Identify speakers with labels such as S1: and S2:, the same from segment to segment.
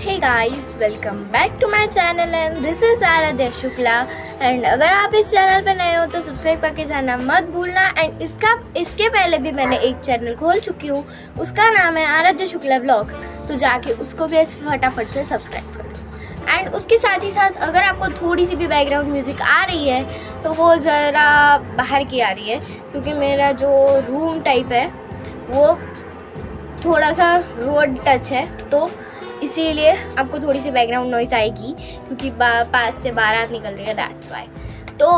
S1: Hey guys, welcome back to my channel and this is Aaradhya Shukla. And अगर आप इस channel पर नए हो तो सब्सक्राइब करके जाना मत भूलना। एंड इसके पहले भी मैंने एक चैनल खोल चुकी हूँ, उसका नाम है आराध्या शुक्ला व्लॉग्स, तो जाके उसको भी फटाफट से सब्सक्राइब कर लो। एंड उसके साथ ही साथ अगर आपको थोड़ी सी भी बैकग्राउंड म्यूजिक आ रही है तो वो ज़रा बाहर की आ रही है, क्योंकि मेरा जो रूम टाइप है वो थोड़ा सा रोड टच है, तो इसीलिए आपको थोड़ी सी बैकग्राउंड नॉइज आएगी, क्योंकि पास से बारात निकल रही है, दैट्स वाई। तो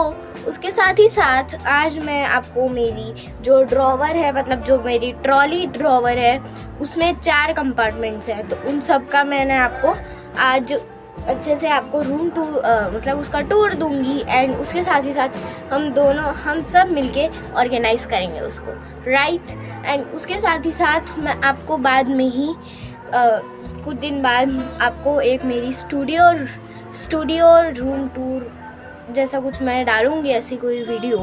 S1: उसके साथ ही साथ आज मैं आपको मेरी जो ड्रॉवर है, मतलब जो मेरी ट्रॉली ड्रॉवर है, उसमें 4 कंपार्टमेंट्स हैं, तो उन सब का मैंने आपको आज अच्छे से आपको रूम टूर मतलब उसका टूर दूंगी। एंड उसके साथ ही साथ हम सब मिलके ऑर्गेनाइज करेंगे उसको, राइट। एंड उसके साथ ही साथ मैं आपको बाद में ही कुछ दिन बाद आपको एक मेरी स्टूडियो रूम टूर जैसा कुछ मैं डालूंगी, ऐसी कोई वीडियो,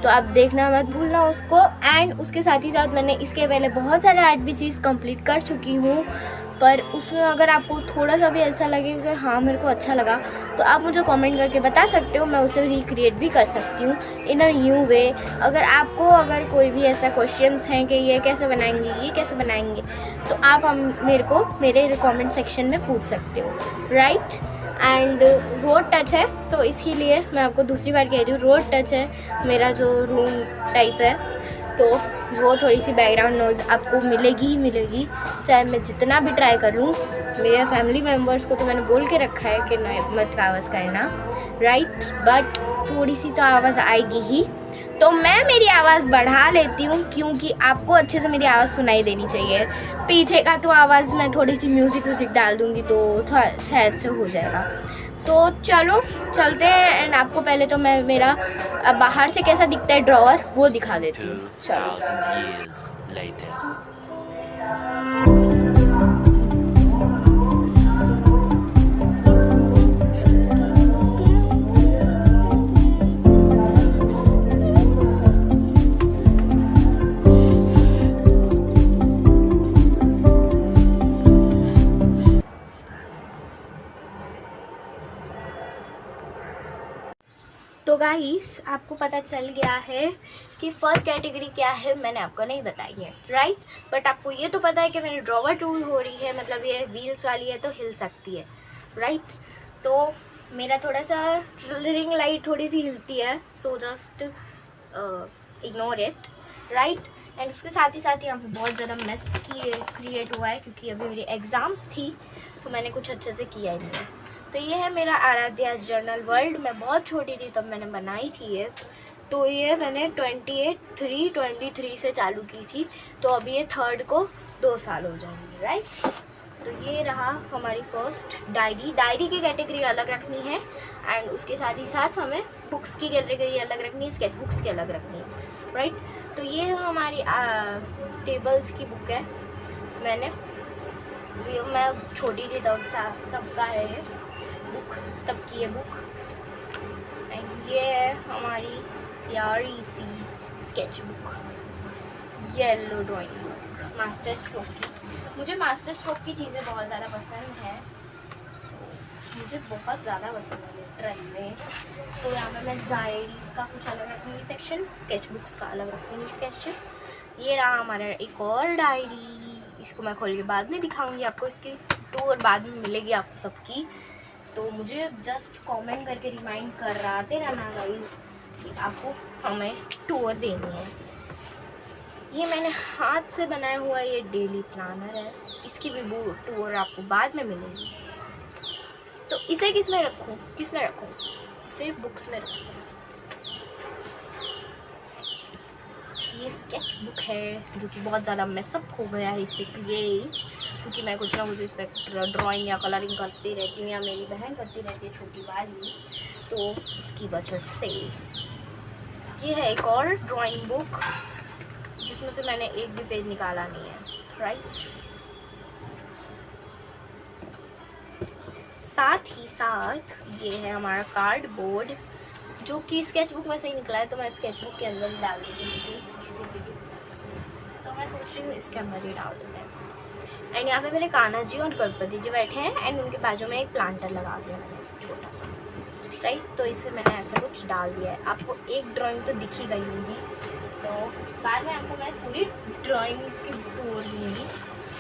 S1: तो आप देखना मत भूलना उसको। एंड उसके साथ ही साथ मैंने इसके पहले बहुत सारे आर्ट कंप्लीट कर चुकी हूँ, पर उसमें अगर आपको थोड़ा सा भी ऐसा लगे कि हाँ मेरे को अच्छा लगा, तो आप मुझे कमेंट करके बता सकते हो, मैं उसे रिक्रिएट भी कर सकती हूँ इन अ न्यू वे। अगर कोई भी ऐसा क्वेश्चंस हैं कि ये कैसे बनाएंगे, तो आप मेरे कमेंट सेक्शन में पूछ सकते हो, राइट। एंड रोड टच है, तो इसीलिए मैं आपको दूसरी बार कह रही हूँ, रोड टच है मेरा जो रूम टाइप है, तो वो थोड़ी सी बैकग्राउंड नॉइज़ आपको मिलेगी ही मिलेगी, चाहे मैं जितना भी ट्राई कर लूँ। मेरे फैमिली मेम्बर्स को तो मैंने बोल के रखा है कि मत आवाज़ करना, राइट, बट थोड़ी सी तो आवाज़ आएगी ही, तो मैं मेरी आवाज़ बढ़ा लेती हूँ, क्योंकि आपको अच्छे से मेरी आवाज़ सुनाई देनी चाहिए। पीछे का तो आवाज़ मैं थोड़ी सी म्यूज़िक डाल दूँगी तो शायद से हो जाएगा। तो चलो चलते हैं। एंड आपको पहले तो मैं मेरा बाहर से कैसा दिखता है ड्रॉवर वो दिखा देती हूँ। चलो। तो गाइस, आपको पता चल गया है कि फर्स्ट कैटेगरी क्या है, मैंने आपको नहीं बताई है, राइट। बट आपको ये तो पता है कि मेरी ड्रॉवर टूर हो रही है, मतलब ये व्हील्स वाली है तो हिल सकती है, राइट। तो मेरा थोड़ा सा रिंग लाइट थोड़ी सी हिलती है, so just ignore it, right. And उसके साथ ही यहाँ पे बहुत ज़्यादा मेस क्रिएट हुआ है, क्योंकि अभी मेरी एग्ज़ाम्स थी, तो मैंने कुछ अच्छे से किया ही नहीं। तो ये है मेरा आराध्यास जर्नल वर्ल्ड। मैं बहुत छोटी थी तब मैंने बनाई थी ये, तो ये मैंने 23 से चालू की थी, तो अभी ये 3rd को 2 साल हो जाएंगे, राइट। तो ये रहा हमारी फर्स्ट डायरी की कैटेगरी अलग रखनी है, एंड उसके साथ ही साथ हमें बुक्स की कैटेगरी अलग रखनी है, स्केच बुक्स की अलग रखनी है, राइट। तो ये है हमारी टेबल्स की बुक है, मैं छोटी थी तब का है ये बुक, तब की है बुक। एंड ये है हमारी प्यारी सी sketch book, yellow drawing book, master stroke की। मुझे मास्टर स्ट्रोक की चीज़ें बहुत ज़्यादा पसंद हैं, मुझे बहुत ज़्यादा पसंद है लिटरली में। तो यहाँ पे मैं डायरीज़ का कुछ अलग रखूँगी सेक्शन, स्केच बुक्स का अलग रखूँगी सेक्शन। ये रहा हमारा एक और डायरी, इसको मैं खोल के बाद में दिखाऊंगी आपको, इसकी टूर बाद में मिलेगी आपको सबकी। तो मुझे जस्ट कमेंट करके रिमाइंड कराते रहना गाइस कि आपको हमें टूर देनी है। ये मैंने हाथ से बनाया हुआ ये डेली प्लानर है, इसकी भी टूर आपको बाद में मिलेगी। तो इसे किस में रखूँ, इसे बुक्स में रखूँ। ये स्केच बुक है जो कि बहुत ज़्यादा मेसअप हो गया है इस पर, ये क्योंकि मैं कुछ ना कुछ इस पर ड्राइंग या कलरिंग करती रहती हूँ, या मेरी बहन करती रहती है छोटी वाली, तो इसकी वजह से। ये है एक और ड्राइंग बुक जिसमें से मैंने एक भी पेज निकाला नहीं है, राइट। साथ ही साथ ये है हमारा कार्डबोर्ड, जो कि स्केच बुक में से ही निकला है, तो मैं स्केच बुक के अंदर ही डाल दूँगी, तो मैं सोच रही हूँ इसके अंदर ही डाल दूँगा। एंड यहाँ पे मेरे कान्हा जी और गणपति जी बैठे हैं एंड उनके बाजू में एक प्लांटर लगा दिया मैंने छोटा सा, राइट। तो इसमें मैंने ऐसा कुछ डाल दिया है। आपको एक ड्राइंग तो दिखी गई होगी, तो बाद में आपको मैं पूरी ड्राइंग की टूर लूँगी।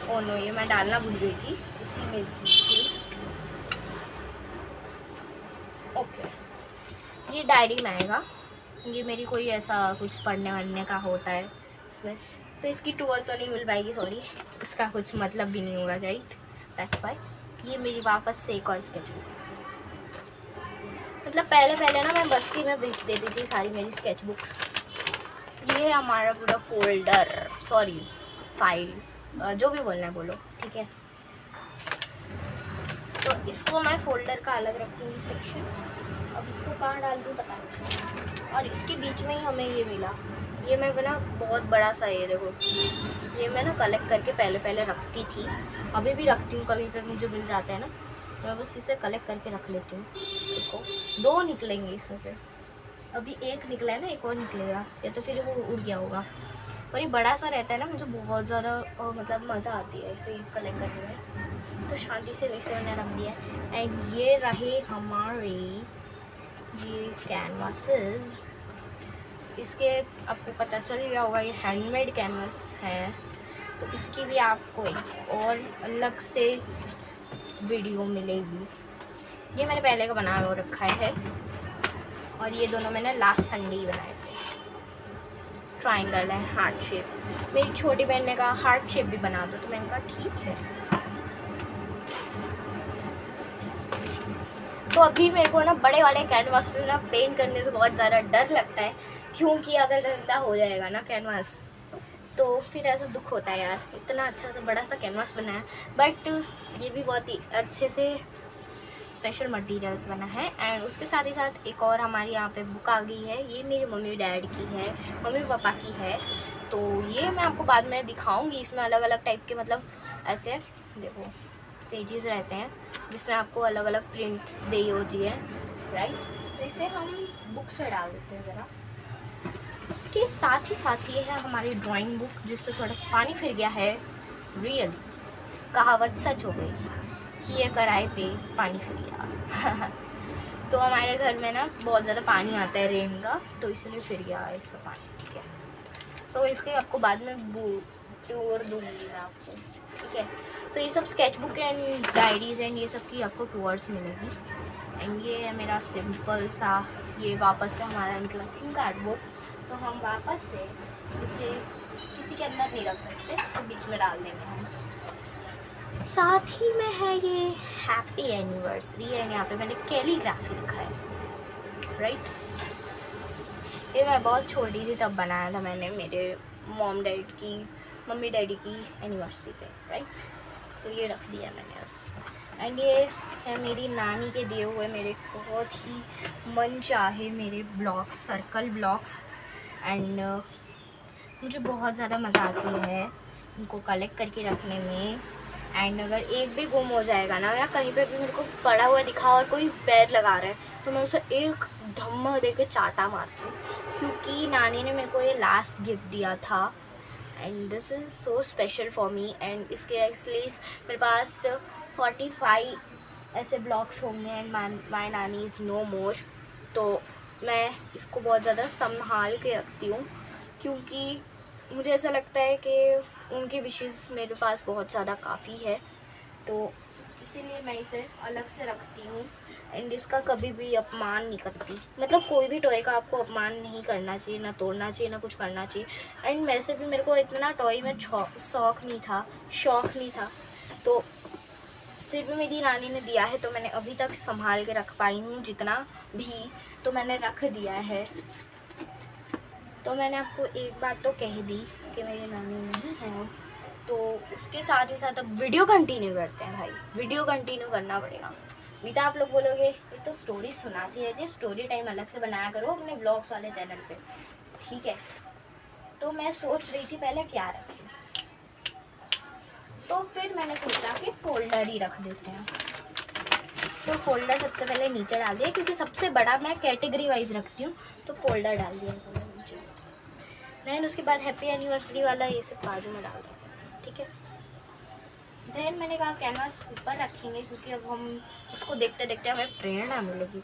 S1: ओ नो, ये मैं डालना भूल गई थी, उसी में थी। ओके, ये डायरी में आएगा। ये मेरी कोई ऐसा कुछ पढ़ने वढ़ने का होता है इसमें, तो इसकी टूर तो नहीं मिल पाएगी, सॉरी, उसका कुछ मतलब भी नहीं होगा, राइट। दैट्स वाई ये मेरी वापस से एक और स्केच बुक। मतलब पहले ना मैं बस्ती में भेज देती थी सारी मेरी स्केच बुक्स। ये हमारा पूरा फोल्डर, सॉरी फाइल, जो भी बोलना है बोलो, ठीक है। तो इसको मैं फोल्डर का अलग रखूँगी सेक्शन। अब इसको कहाँ डाल दूँ पता नहीं। और इसके बीच में ही हमें ये मिला, ये मैं ना बहुत बड़ा सा, ये देखो, ये मैं ना कलेक्ट करके पहले रखती थी, अभी भी रखती हूँ, कभी कभी मुझे मिल जाते हैं ना, मैं बस इसे कलेक्ट करके रख लेती हूँ। देखो 2 निकलेंगे इसमें से, अभी एक निकला है ना, एक और निकलेगा, या तो फिर वो उड़ गया होगा। और ये बड़ा सा रहता है ना, मुझे बहुत ज़्यादा मतलब मज़ा आती है इसे कलेक्ट करने में, तो शांति से इसे मैंने रख दिया। एंड ये रहे हमारे ये कैनवासेस। इसके आपको पता चल गया होगा ये हैंडमेड कैनवास है, तो इसकी भी आपको एक और अलग से वीडियो मिलेगी। ये मैंने पहले का बनाया हुआ रखा है, और ये दोनों मैंने लास्ट संडे ही बनाए थे। ट्रायंगल है, हार्ट शेप। मेरी छोटी बहन ने कहा हार्ट शेप भी बना दो, तो मैंने कहा ठीक है। तो अभी मेरे को ना बड़े वाले कैनवास पे ना पेंट करने से बहुत ज़्यादा डर लगता है, क्योंकि अगर गंदा हो जाएगा ना कैनवास तो फिर ऐसा दुख होता है यार। इतना अच्छा सा बड़ा सा कैनवास बना है, बट ये भी बहुत ही अच्छे से स्पेशल मटेरियल्स बना है। एंड उसके साथ ही साथ एक और हमारी यहाँ पे बुक आ गई है, ये मेरे मम्मी डैड की है, मम्मी पापा की है। तो ये मैं आपको बाद में दिखाऊंगी। इसमें अलग अलग टाइप के मतलब ऐसे देखो पेजेस रहते हैं, जिसमें आपको अलग अलग प्रिंट्स दी होती है, राइट। तो इसे हम बुक्स में डाल देते हैं ज़रा। उसके साथ ही ये है हमारी ड्राइंग बुक, जिस पर थोड़ा पानी फिर गया है। रियली कहावत सच हो गई कि ये कराए पे पानी फिर गया। तो हमारे घर में ना बहुत ज़्यादा पानी आता है रेन का, तो इसलिए फिर गया है इसका पानी, ठीक है। तो इसके आपको बाद में टूर दूँगी मैं आपको, ठीक है। तो ये सब sketch book and diaries and ये सब की आपको टूर्स मिलेगी। एंड ये है मेरा सिंपल सा, ये वापस से हमारा निकला थी कार्डबोर्ड, तो हम वापस से इसे किसी के अंदर नहीं रख सकते, तो बीच में डाल देंगे हम। साथ ही में है ये हैप्पी एनिवर्सरी, एंड यहाँ पे मैंने कैलीग्राफी लिखा है, राइट। ये मैं बहुत छोटी थी तब बनाया था मैंने, मेरे मम्मी डैडी की एनिवर्सरी पे, राइट। तो ये रख दिया मैंने बस। एंड ये है मेरी नानी के दिए हुए मेरे बहुत ही मन चाहे मेरे ब्लॉक्स, सर्कल ब्लॉक्स। एंड मुझे बहुत ज़्यादा मज़ा आती है इनको कलेक्ट करके रखने में। एंड अगर एक भी गुम हो जाएगा ना, या कहीं पे भी मेरे को पड़ा हुआ दिखा और कोई पैर लगा रहा है, तो मैं उसे एक धम्मा दे के चाटा मारती हूँ, क्योंकि नानी ने मेरे को ये लास्ट गिफ्ट दिया था। And this is so special for me. And इसके एक्चुअली मेरे पास 45 ऐसे ब्लॉक्स होंगे एंड माई नानी इज़ नो मोर। तो मैं इसको बहुत ज़्यादा संभाल के रखती हूँ, क्योंकि मुझे ऐसा लगता है कि उनकी विशेस मेरे पास बहुत ज़्यादा काफ़ी है, तो इसीलिए मैं इसे अलग से रखती हूँ। एंड इसका कभी भी अपमान नहीं करती, मतलब कोई भी टॉय का आपको अपमान नहीं करना चाहिए, ना तोड़ना चाहिए, ना कुछ करना चाहिए। एंड वैसे भी मेरे को इतना टॉय में शौक नहीं था, तो फिर भी मेरी नानी ने दिया है, तो मैंने अभी तक संभाल के रख पाई हूँ जितना भी, तो मैंने रख दिया है। तो मैंने आपको एक बात तो कह दी कि मेरी नानी नहीं है, तो उसके साथ ही साथ अब वीडियो कंटिन्यू करते हैं भाई, वीडियो कंटिन्यू करना पड़ेगा। नहीं तो आप लोग बोलोगे ये तो स्टोरी सुनाती रहती है, स्टोरी टाइम अलग से बनाया करो अपने ब्लॉग्स वाले चैनल पे, ठीक है। तो मैं सोच रही थी पहले क्या रखें, तो फिर मैंने सोचा कि फोल्डर ही रख देते हैं। तो फोल्डर सबसे पहले नीचे डाल दिया, क्योंकि सबसे बड़ा मैं कैटेगरी वाइज रखती हूँ, तो फोल्डर डाल दिया नीचे। मैंने उसके बाद हैप्पी एनिवर्सरी वाला ये सब बाजू में डाल दिया, ठीक है। देन मैंने कहा कैनवास ऊपर रखेंगे क्योंकि अब हम उसको देखते देखते हमें प्रेरणा मिलेगी,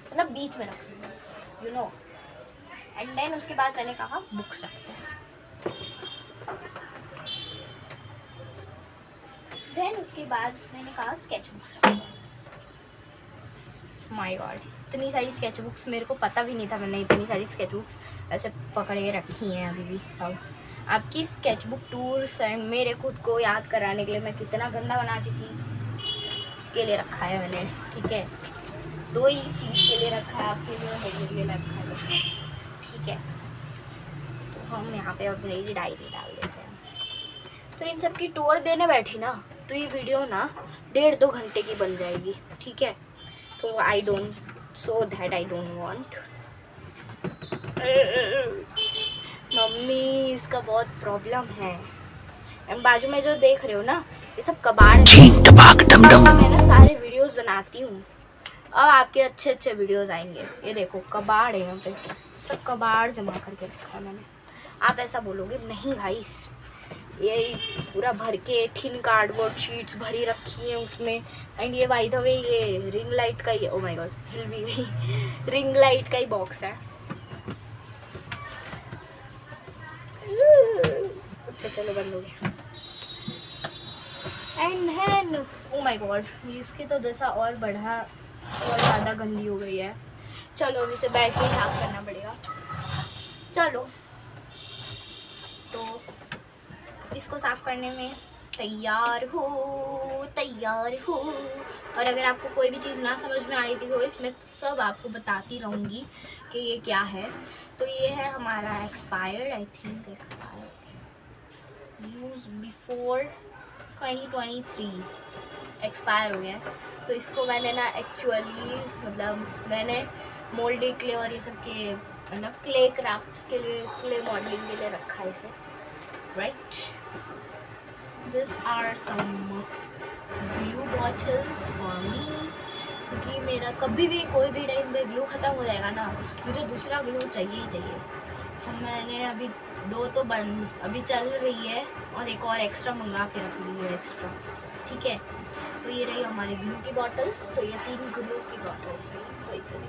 S1: मतलब बीच में रखेंगे, यू नो। एंड देन उसके बाद मैंने कहा बुक्स रखते हैं। देन उसके बाद मैंने कहा स्केच बुक्स रखते हैं। माय गॉड, इतनी सारी स्केच बुक्स, मेरे को पता भी नहीं था मैंने इतनी सारी स्केच बुक्स ऐसे पकड़े रखी हैं अभी भी सब। आपकी स्केच बुक टूर्स एंड मेरे खुद को याद कराने के लिए मैं कितना गंदा बनाती थी, उसके लिए रखा है मैंने, ठीक है। दो ही चीज़ के लिए रखा है, आपके लिए मेरे लिए रखा है, ठीक है। तो हम यहाँ पे अब मेरी डायरी डाल देते हैं। तो इन सब की टूर देने बैठी ना तो ये वीडियो ना 1.5-2 घंटे की बन जाएगी, ठीक है। तो I don't, so that I don't want. Mummy इसका बहुत प्रॉब्लम है। बाजू में जो देख रहे हो ना ये सब कबाड़ है। मैं ना सारे वीडियोस बनाती हूँ, अब आपके अच्छे अच्छे वीडियोस आएंगे। ये देखो कबाड़ है, यहाँ पे सब कबाड़ जमा करके रखा है मैंने। आप ऐसा बोलोगे नहीं भाई, ये पूरा भर के थिन कार्डबोर्ड शीट्स भरी रखी है उसमें। एंड ये बाय द वे ये रिंग लाइट का ही, ओ माय गॉड हिल भी गई, रिंग लाइट का ही बॉक्स है। अच्छा चलो बंद हो गया। And then oh my god इसकी तो दशा और बढ़ा और ज़्यादा गंदी हो गई है। चलो इसे बैठ के साफ करना पड़ेगा। चलो तो इसको साफ करने में तैयार हो। और अगर आपको कोई भी चीज़ ना समझ में आई थी हो मैं तो सब आपको बताती रहूँगी कि ये क्या है। तो ये है हमारा expired, I think expired, use before 2023 expire हो गया। तो इसको मैंने ना एक्चुअली मतलब मैंने मोल्डेड क्ले और ये सब के मतलब क्ले क्राफ्ट्स के लिए, क्ले मॉडलिंग के लिए रखा है इसे, right. This are some glue bottles for me, क्योंकि मेरा कभी भी कोई भी टाइम पे ग्लू ख़त्म हो जाएगा ना मुझे दूसरा ग्लू चाहिए ही चाहिए। तो मैंने अभी 2 तो बंद अभी चल रही है और एक और एक्स्ट्रा मंगा के रख ली है एक्स्ट्रा, ठीक है। तो ये रही हमारी ग्लू की बॉटल्स। तो ये 3 ग्लू की बॉटल्स रही, तो इसे भी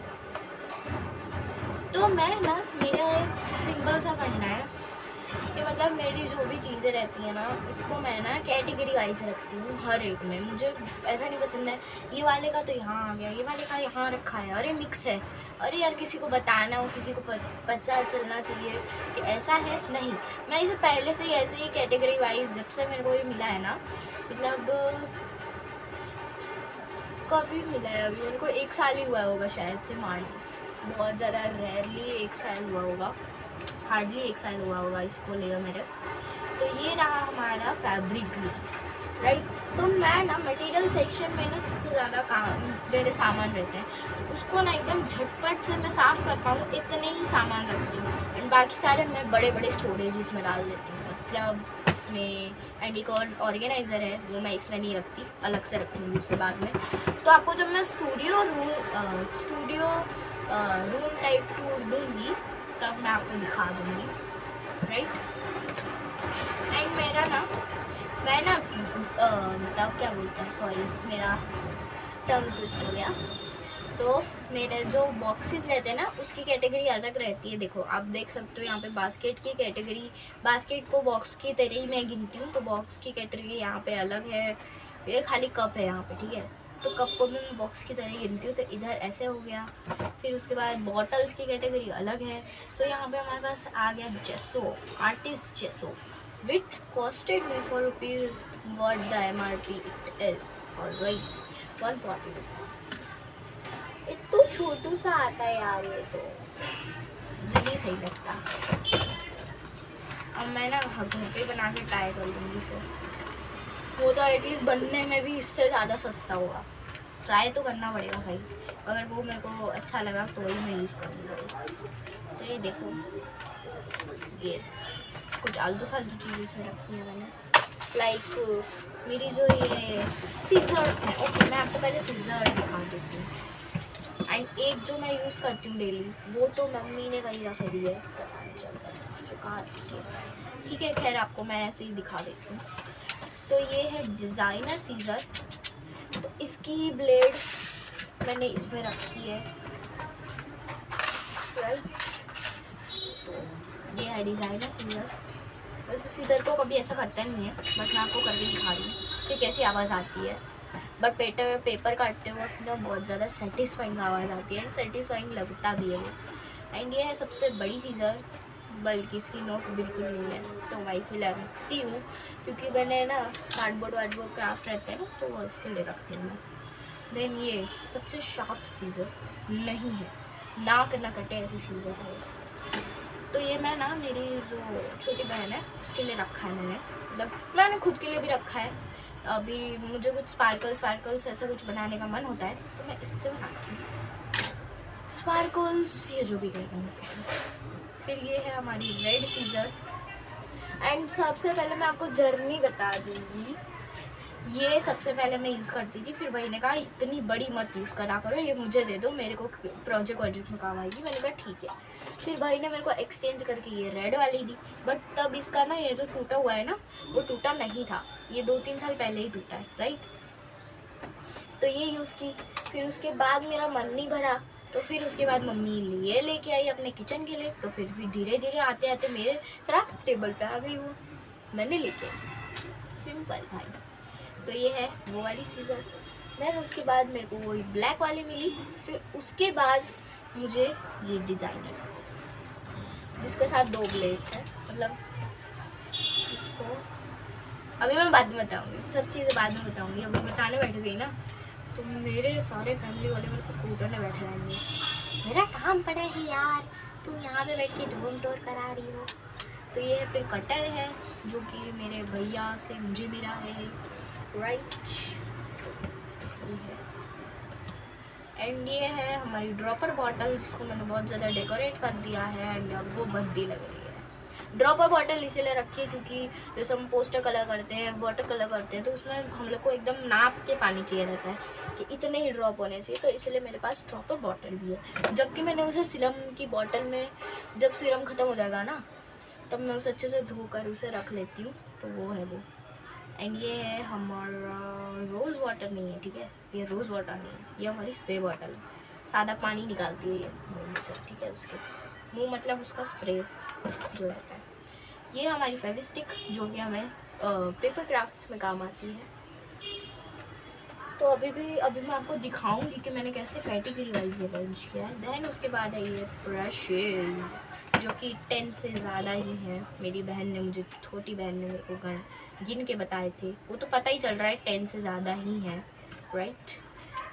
S1: तो मैं ना मेरा एक सिंपल सा फंडा है कि मतलब मेरी जो भी चीज़ें रहती हैं ना उसको मैं ना कैटेगरी वाइज रखती हूँ हर एक में। मुझे ऐसा नहीं पसंद है ये वाले का तो यहाँ आ गया, ये वाले का यहाँ रखा है, अरे मिक्स है, अरे यार किसी को बताना हो, किसी को पता चलना चाहिए कि ऐसा है। नहीं, मैं इसे पहले से ही ऐसे ही कैटेगरी वाइज जब से मेरे को ये मिला है ना, मतलब कभी मिला है अभी मेरे को 1 साल ही हुआ होगा शायद से, मान बहुत ज़्यादा रेयरली 1 साल हुआ होगा, हार्डली 1 साल हुआ होगा इसको लिया मेरे। तो ये रहा हमारा फैब्रिक ग्लू, राइट। तो मैं ना मटेरियल सेक्शन में ना सबसे ज़्यादा काम मेरे सामान रहते हैं, तो उसको ना एकदम झटपट से मैं साफ़ कर पाऊँ इतने ही सामान रखती हूँ। एंड बाकी सारे मैं बड़े बड़े स्टोरेज इसमें डाल देती हूँ, मतलब इसमें। एंड एक और ऑर्गेनाइज़र है वो मैं इसमें नहीं रखती, अलग से रखूँगी उसके बाद में। तो आपको जब मैं स्टूडियो रूम टाइप टूर दूँगी तब मैं आपको दिखा दूँगी, राइट। एंड मेरा ना मैं ना मतलब क्या बोलते हैं, सॉरी मेरा टंग ट्विस्ट हो गया। तो मेरे जो बॉक्सेस रहते हैं ना उसकी कैटेगरी अलग रहती है। देखो आप देख सकते हो यहाँ पे बास्केट की कैटेगरी, बास्केट को बॉक्स की तरह ही मैं गिनती हूँ, तो बॉक्स की कैटेगरी यहाँ पे अलग है। ये खाली कप है यहाँ पे, ठीक है, तो कप को भी मैं बॉक्स की तरह गिनती हूँ, तो इधर ऐसे हो गया। फिर उसके बाद बॉटल्स की कैटेगरी अलग है। तो यहाँ पे हमारे पास आ गया gesso, artist gesso, which costed me for rupees what the MRP it is, alright, 140 rupees। इतना छोटू सा आता है यार, ये तो मुझे सही लगता। अब मैं ना घर पे बना के ट्राई कर लूँगी इसे, वो तो एटलीस्ट बनने में भी इससे ज़्यादा सस्ता होगा। ट्राई तो करना पड़ेगा भाई, अगर वो मेरे को अच्छा लगा तो ही मैं यूज़ करूँगा। तो ये देखो ये कुछ आलतू फालतू चीज़ें इसमें रखी है मैंने, लाइक मेरी जो ये सीजर्स हैं। ओके मैं आपको पहले सीजर्स दिखा देती हूँ। एंड एक जो मैं यूज़ करती हूँ डेली वो तो मम्मी ने कहीं रख दी है, ठीक है, खैर आपको मैं ऐसे ही दिखा देती हूँ। तो ये है डिज़ाइनर सीज़र। तो इसकी ब्लेड मैंने इसमें रखी है, राइट। तो ये है डिज़ाइनर सीज़र। वैसे सीज़र को कभी ऐसा करता नहीं है, बट मैं आपको करके दिखा रही हूँ कि कैसी आवाज़ आती है। बट पेपर काटते वक्त ना बहुत ज़्यादा सेटिस्फाइंग आवाज़ आती है एंड सेटिस्फाइंग लगता भी है वो। एंड ये है सबसे बड़ी सीज़र, बल्कि इसकी नोक बिल्कुल नहीं है, तो मैं इसे रखती हूँ क्योंकि मैंने ना कार्डबोर्ड वार्डबोर्ड क्राफ्ट रहते हैं ना, तो वो उसके लिए रखती हूँ। देन ये सबसे शार्प सीज़र नहीं है, नाक ना कटे ऐसी सीज़र है। तो ये मैं ना मेरी जो छोटी बहन है उसके लिए रखा है मैंने, मतलब मैंने खुद के लिए भी रखा है। अभी मुझे कुछ स्पार्कल्स ऐसा कुछ बनाने का मन होता है तो मैं इससे बनाती हूँ स्पार्कल्स, ये जो भी कहते हैं। फिर ये है हमारी रेड सीज़र। एंड सबसे पहले मैं आपको जर्नी बता दूँगी, ये सबसे पहले मैं यूज़ करती थी, फिर भाई ने कहा इतनी बड़ी मत यूज़ करा करो, ये मुझे दे दो, मेरे को प्रोजेक्ट में काम आएगी। मैंने कहा ठीक है। फिर भाई ने मेरे को एक्सचेंज करके ये रेड वाली दी, बट तब इसका ना ये जो टूटा हुआ है ना वो टूटा नहीं था, ये 2-3 साल पहले ही टूटा है, राइट। तो ये यूज़ की, फिर उसके बाद मेरा मन नहीं भरा, तो फिर उसके बाद मम्मी ये लेके आई अपने किचन के लिए। तो फिर भी धीरे धीरे आते आते मेरे क्राफ्ट टेबल पे आ गई वो, मैंने लेके, सिंपल भाई। तो ये है वो वाली सीज़र। देन उसके बाद मेरे को वही ब्लैक वाली मिली, फिर उसके बाद मुझे ये डिज़ाइनर सीज़र जिसके साथ 2 ब्लेड्स हैं, मतलब इसको अभी मैं बाद में बताऊँगी, सब चीज़ें बाद में बताऊँगी। अभी बताने बैठ गई ना तो मेरे सारे फैमिली वाले मेरे को कूटने बैठे रहेंगे, मेरा काम पड़ा है यार, तुम यहाँ पे बैठ के ढोम टोर करा रही हो। तो ये फिर कटर है जो कि मेरे भैया से मुझे मिला है, राइट। एंड ये है हमारी ड्रॉपर बॉटल जिसको मैंने बहुत ज़्यादा डेकोरेट कर दिया है एंड अब वो भद्दी लग रही है। ड्रॉपर बॉटल इसीलिए रखी है क्योंकि जैसे हम पोस्टर कलर करते हैं, वाटर कलर करते हैं, तो उसमें हम लोग को एकदम नाप के पानी चाहिए रहता है कि इतने ही ड्रॉप होने चाहिए, तो इसलिए मेरे पास ड्रॉपर बॉटल भी है। जबकि मैंने उसे सीरम की बॉटल में, जब सीरम ख़त्म हो जाएगा ना तब मैं उसे अच्छे से धोकर उसे रख लेती हूँ, तो वो है वो। एंड ये है हमारा रोज़ वाटर नहीं है, ठीक है, ये रोज़ वाटर नहीं है, ये हमारी स्प्रे बॉटल है, सादा पानी निकालती है ये मुँह से, ठीक है, उसके मुँह मतलब उसका स्प्रे जो रहता है। ये हमारी फेविस्टिक जो कि हमें पेपर क्राफ्ट्स में काम आती है। तो अभी मैं आपको दिखाऊंगी कि मैंने कैसे कैटेगरी वाइज अरेंज किया है। देन उसके बाद है ये ब्रशेज़ जो कि 10 से ज़्यादा ही है। मेरी बहन ने मुझे, छोटी बहन ने मेरे को गिन के बताए थे, वो तो पता ही चल रहा है 10 से ज़्यादा ही है, right.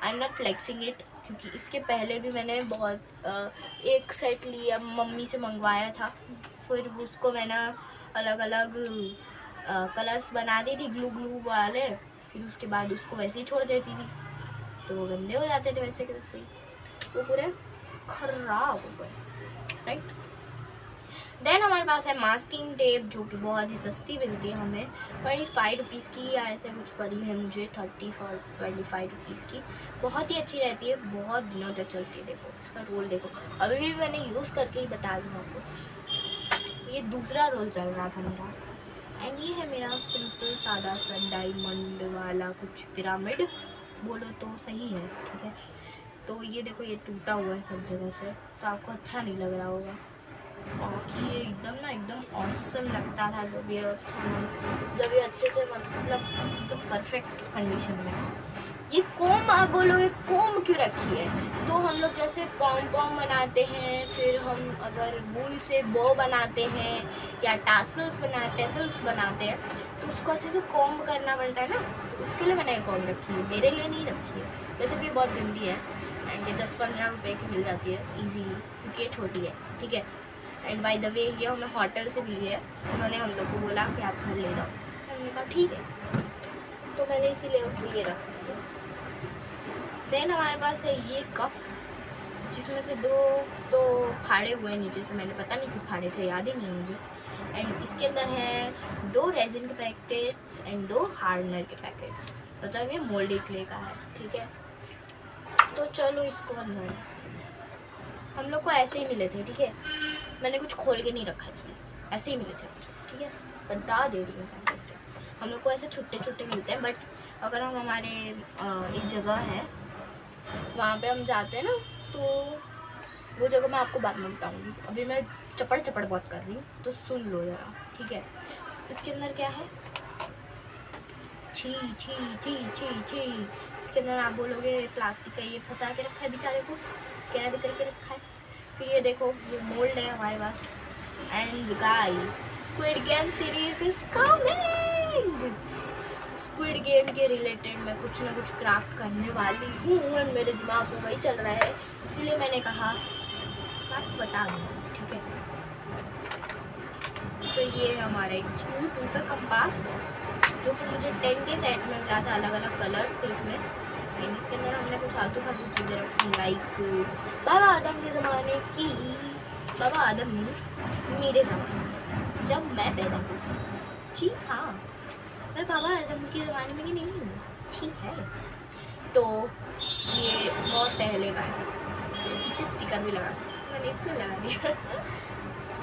S1: I am not flexing it क्योंकि इसके पहले भी मैंने बहुत एक सेट लिया, मम्मी से मंगवाया था, फिर उसको मैंने अलग अलग कलर्स बना दी थी ग्लू वाले, फिर उसके बाद उसको वैसे ही छोड़ देती थी तो वो गंदे हो जाते थे वैसे ही, वो पूरे खराब हो गए, राइट। देन हमारे पास है मास्किंग टेप जो कि बहुत ही सस्ती मिलती है हमें, 25 रुपीज़ की या ऐसे कुछ पड़ी है मुझे, 25 रुपीज़ की, बहुत ही अच्छी रहती है, बहुत दिनों तक चलती है। देखो इसका रोल देखो, अभी भी मैंने यूज़ करके ही बता दूँ आपको, ये दूसरा रोल चल रहा था मेरा। एंड ये है मेरा सिंपल सादा सा डायमंड वाला कुछ पिरामिड बोलो तो सही है, ठीक है। तो ये देखो ये टूटा हुआ है सब जगह से, तो आपको अच्छा नहीं लग रहा होगा, बाकी ये एकदम ऑसम लगता था जब ये अच्छे से मतलब एकदम परफेक्ट कंडीशन में था। ये कोम आप बोलोगे कोम क्यों रखी है, तो हम लोग जैसे पॉम बनाते हैं, फिर हम अगर वूल से बो बनाते हैं या टैसल्स बनाते हैं तो उसको अच्छे से कॉम्ब करना पड़ता है ना, तो उसके लिए मैंने कॉम्ब रखी है, मेरे लिए नहीं रखी है। वैसे भी बहुत गंदी है एंड ये 10-15 रुपये की मिल जाती है ईजीली क्योंकि ये छोटी है, ठीक है। एंड बाय द वे ये हमें होटल से मिली है, उन्होंने हम लोग को बोला कि आप घर ले जाओ, हमने कहा ठीक है, तो मैंने इसीलिए उसको ये रखा। देन हमारे पास है ये कप जिसमें से 2 तो फाड़े हुए हैं नीचे से, मैंने पता नहीं क्यों फाड़े थे, याद ही नहीं मुझे। एंड इसके अंदर है 2 रेजिन के पैकेट्स एंड 2 हार्डनर के पैकेट्स, मतलब ये मोल्डी क्ले का है, ठीक है। तो चलो इसको अंदर, हम लोग को ऐसे ही मिले थे, ठीक है, मैंने कुछ खोल के नहीं रखा इसमें, ऐसे ही मिले थे मुझे, ठीक है, बता दे रही हूँ। हम लोग को ऐसे छुट्टे छुट्टे मिलते हैं, बट अगर हम हमारे एक जगह है वहाँ पे हम जाते हैं ना, तो वो जगह मैं आपको बाद में बताऊँगी। अभी मैं चपड़ चपड़ बहुत कर रही हूँ, तो सुन लो ज़रा, ठीक है। इसके अंदर क्या है? छी छी छी छी छी। इसके अंदर आप बोलोगे प्लास्टिक का ये फंसा के रखा है बेचारे को, कैद करके रखा है। फिर ये देखो, ये मोल्ड है हमारे पास। And guys, squid game series is coming. Squid game के रिलेटेड मैं कुछ ना कुछ क्राफ्ट करने वाली हूँ और मेरे दिमाग में वही चल रहा है, इसीलिए मैंने कहा आपको बता दूँ, ठीक है। तो ये हमारा एक क्यूट सा कंपास बॉक्स जो कि मुझे 10 के सेट में मिला था, अलग अलग कलर्स थे इसमें। एंड इसके अंदर हमने कुछ आलतू फालतू चीज़ें रखी, लाइक बाबा आदम के ज़माने की, बाबा आदम नहीं, मेरे ज़माने जब मैं पैदा हुई, जी हाँ, मैं बाबा आदम के ज़माने में ही नहीं हूँ, ठीक है। तो ये बहुत पहले का है, पीछे स्टिकर भी लगा, मैंने इसमें लगा दिया।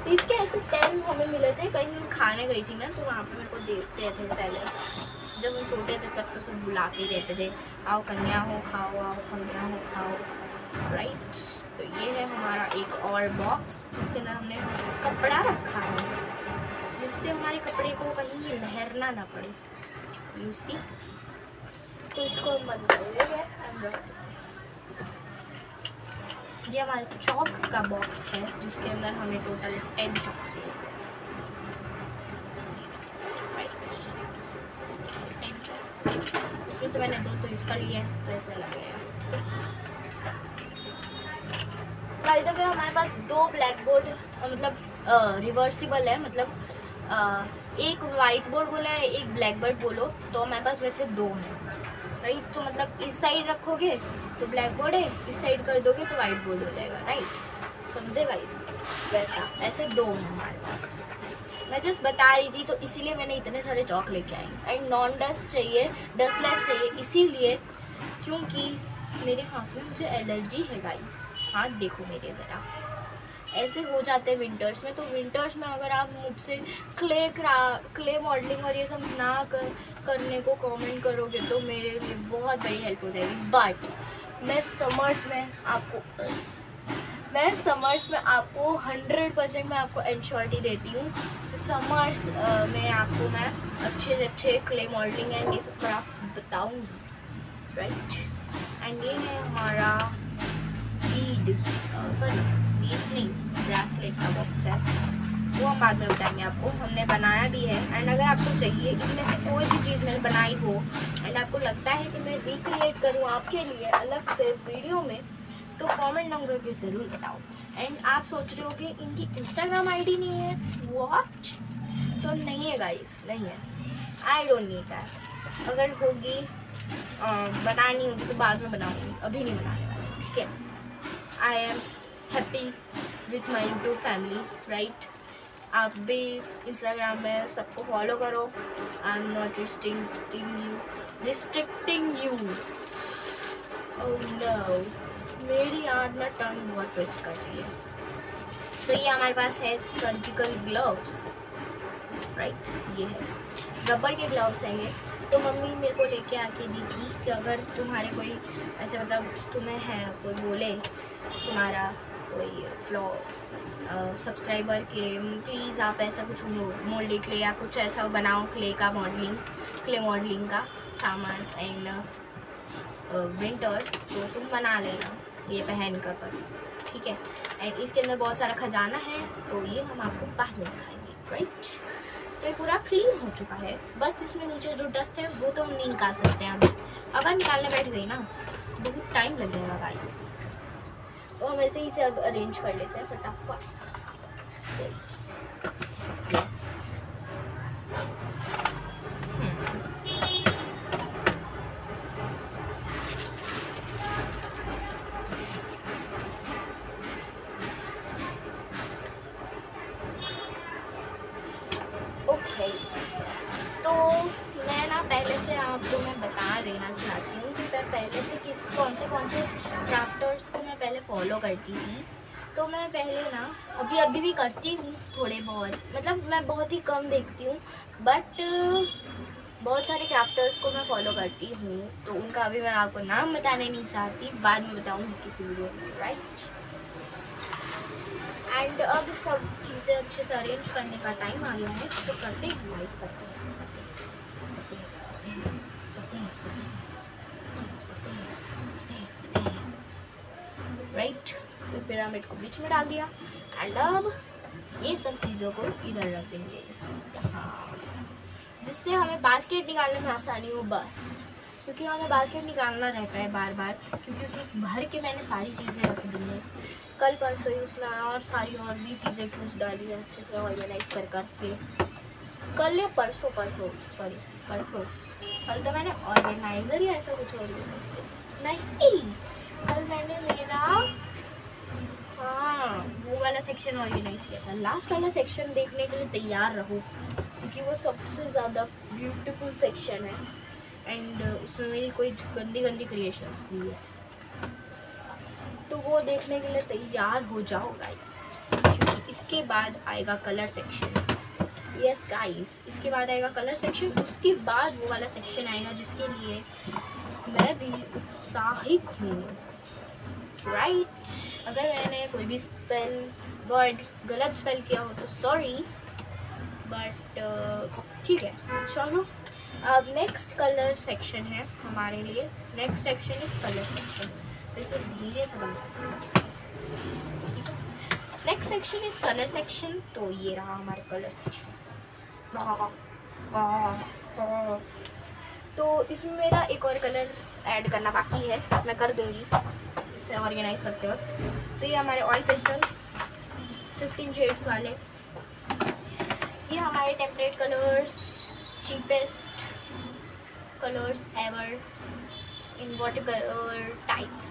S1: इसके ऐसे 10 हमें मिले थे, कहीं मैं खाने गई थी ना, तो वहाँ पे मेरे को देखते थे पहले, जब हम छोटे थे तब तो सब बुलाते ही रहते थे, आओ कन्या हो खाओ, आओ कन्या हो खाओ, राइट। तो ये है हमारा एक और बॉक्स जिसके अंदर हमने कपड़ा रखा है, जिससे हमारे कपड़े को कहीं लहरना ना पड़े, यू सी। तो इसको हम बंद करेंगे। ये हमारे चॉक का बॉक्स है जिसके अंदर हमें टोटल 10 चॉक्स मिलते हैं, राइट, 10 चॉक्स। उसमें से मैंने 2 तो यूज़ कर लिए हैं, तो ऐसा लगेगा। बाय द वे हमारे पास 2 ब्लैक बोर्ड, मतलब रिवर्सिबल है, मतलब एक वाइट बोर्ड बोला है, एक ब्लैक बोर्ड बोलो, तो हमारे पास वैसे 2 हैं, राइट। तो मतलब इस साइड रखोगे तो ब्लैक बोर्ड है, इस साइड कर दोगे तो वाइट बोर्ड हो जाएगा, राइट, समझेगा इस वैसा, ऐसे 2 हैं हमारे पास। मैं जस्ट बता रही थी, तो इसीलिए मैंने इतने सारे चॉक लेके आई। एंड नॉन डस्ट चाहिए, डस्टलेस चाहिए, इसीलिए क्योंकि मेरे हाथ में मुझे एलर्जी है गाइस। हाथ देखो मेरे ज़रा, ऐसे हो जाते हैं विंटर्स में। तो विंटर्स में अगर आप मुझसे क्ले मॉडलिंग और ये सब ना करने को कमेंट करोगे तो मेरे लिए बहुत बड़ी हेल्प हो जाएगी। बट मैं समर्स में आपको 100% मैं आपको एंश्योरिटी देती हूँ। समर्स में आपको मैं अच्छे से अच्छे क्ले मॉडलिंग एंड ये सब क्राफ्ट बताऊँगी, राइट। एंड ये है हमारा बीड्स नहीं, ब्रेसलेट का बॉक्स है, वो हम बाद में बताएंगे आपको, हमने बनाया भी है। एंड अगर आपको चाहिए इनमें से कोई भी चीज़ मैंने बनाई हो एंड आपको लगता है कि मैं रिक्रिएट करूँ आपके लिए अलग से वीडियो में, तो कमेंट डाउन करके ज़रूर बताओ। एंड आप सोच रहे हो कि इनकी इंस्टाग्राम आईडी नहीं है, व्हाट? तो नहीं है गाइस, नहीं है, आई डोंट नीड दैट। अगर होगी बनानी होगी तो बाद में बनाऊंगी, अभी नहीं बनाने वाली, ठीक है। I am happy with my YouTube family, right. आप भी इंस्टाग्राम में सबको फॉलो करो। I am not restricting you. Oh no, मेरी आज ना टंग बहुत ट्विस्ट कर रही है। तो ये हमारे पास है सर्जिकल ग्लव्स, राइट, ये है रबर के ग्लव्स हैं ये। तो मम्मी मेरे को लेके आके दी थी कि अगर तुम्हारे कोई ऐसे, मतलब तुम्हें है कोई बोले, तुम्हारा कोई सब्सक्राइबर के, प्लीज़ आप ऐसा कुछ मोल्ड क्ले या कुछ ऐसा बनाओ, क्ले मॉडलिंग का सामान एंड विंटर्स, तो तुम बना लेना ये पहन कर, ठीक है। एंड इसके अंदर बहुत सारा खजाना है, तो ये हम आपको बाद में दिखाएंगे, राइट। तो ये पूरा क्लीन हो चुका है, बस इसमें नीचे जो डस्ट है वो तो हम नहीं निकाल सकते हैं अभी। अगर निकालने बैठ गई ना बहुत टाइम लग जाएगा गाइस, तो हम ऐसे ही से अब अरेंज कर लेते हैं फटाफट। Yes, okay. तो मैं ना पहले से आपको मैं बता देना चाहती हूँ कि मैं पहले से कौन से क्राफ्टर्स को मैं पहले फॉलो करती थी। तो मैं पहले ना अभी भी करती हूँ थोड़े बहुत, मतलब मैं बहुत ही कम देखती हूँ, बट बहुत सारे क्राफ्टर्स को मैं फॉलो करती हूँ, तो उनका अभी मैं आपको नाम बताने नहीं चाहती, बाद में बताऊँगी किसी वीडियो में, राइट। एंड अब सब चीज़ें अच्छे से अरेंज करने का टाइम आ गया है, तो करते हैं, लाइक करते हैं। राइट, तो पिरामिड को बीच में डाल दिया एंड अब ये सब चीज़ों को इधर रख देंगे, हाँ, जिससे हमें बास्केट निकालने में आसानी हो, बस। क्योंकि हमें बास्केट निकालना रहता है बार बार, क्योंकि उसमें भर के मैंने सारी चीज़ें रख दी हैं। कल परसों ही उसमें और सारी और भी चीज़ें ठूस डाली है, अच्छे से ऑर्गेनाइज कर करके। कल या परसों कल तो मैंने ऑर्गेनाइजर या ऐसा कुछ ऑर्गेनाइज किया नहीं, कल मैंने मेरा वो वाला सेक्शन ऑर्गेनाइज किया था। लास्ट वाला सेक्शन देखने के लिए तैयार रहो, क्योंकि वो सबसे ज़्यादा ब्यूटीफुल सेक्शन है एंड उसमें मेरी कोई गंदी क्रिएशन हुई है, तो वो देखने के लिए तैयार हो जाओ गाइस, क्योंकि इसके बाद आएगा कलर सेक्शन। यस गाइस, इसके बाद आएगा कलर सेक्शन, उसके बाद वो वाला सेक्शन आएगा जिसके लिए मैं भी उत्साहित हूँ, राइट। अगर मैंने कोई भी वर्ड गलत स्पेल किया हो तो सॉरी, बट ठीक है, चलो। अब नेक्स्ट कलर सेक्शन है हमारे लिए, next section is colour section. इसे धीरे से बनाना, ठीक है। Next section is colour section, तो ये रहा हमारा कलर सेक्शन। तो इसमें मेरा एक और कलर ऐड करना बाकी है, मैं कर दूंगी इसे ऑर्गेनाइज करते वक्त। तो ये हमारे ऑयल पेस्टल्स 15 शेड्स वाले, ये हमारे temperate colours, cheapest colours ever in water colour types,